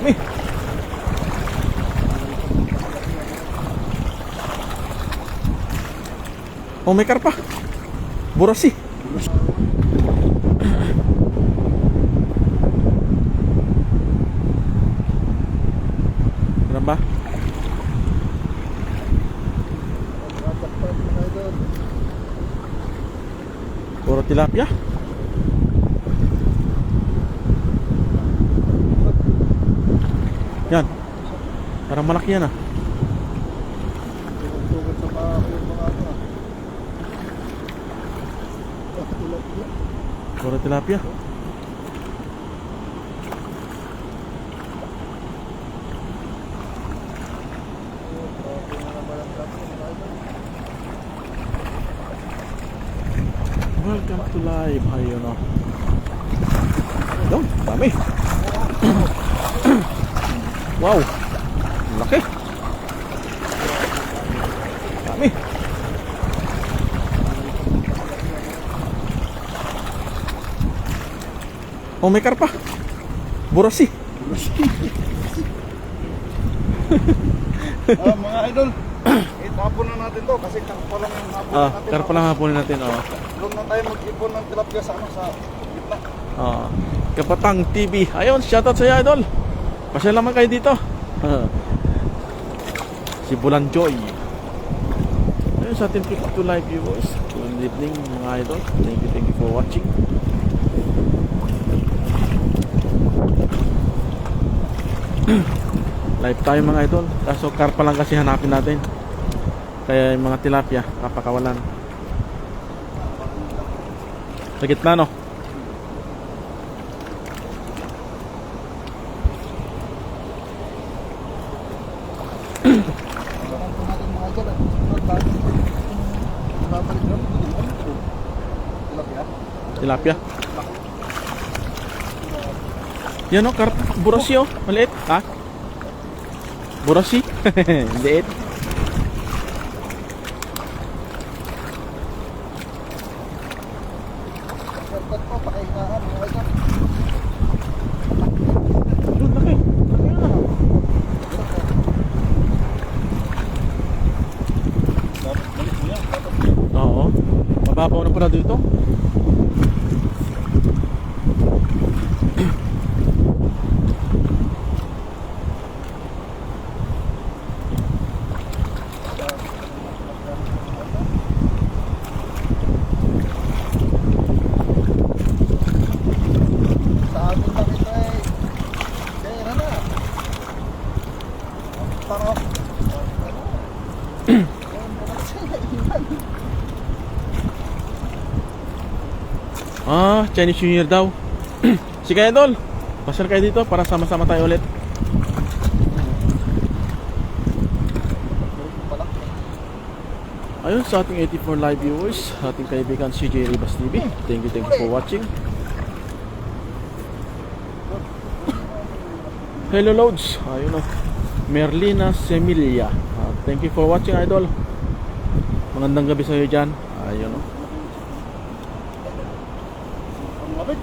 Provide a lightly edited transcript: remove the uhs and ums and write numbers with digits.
Dami. Oh, may karpa. Burasi. Ano ba? Puro tilapia. Yan. Parang malaki yan ah. Puro tilapia. Welcome to live. Ayun o. Ayun, dami. Wow, laki. Dami. Oh, may karpa. Burasi. Mga idol, itapon na natin to kasi karpa lang yung hapon natin. Karpa lang hapunin natin. Doon na tayo mag-ipon ng tilapia sa gitna. Kapatang TV. Ayun, shoutout sa iyo, idol. Pasya naman kayo dito. Si Bulanjoy. Ayun sa ating 52 live viewers. Good evening mga idol. Thank you for watching. Live tayo mga idol. Kaso karpa lang kasi hanapin natin. Kaya yung mga tilapia kapakawalan. Sa gitna no. Tilapia. Yan o, burasi o. Maliit. Ha? Burasi. Maliit. Laki. Oo. Mababaw na pala dito. Chinese New Year daw. Sige idol, pasal kayo dito para sama-sama tayo ulit. Ayun sa ating 84 live viewers, ating kaibigan CJ Ribas TV. Thank you for watching. Hello Loads. Ayun o, Merlina Semilia. Thank you for watching idol. Magandang gabi sa iyo dyan. Ayun o. Ang labig.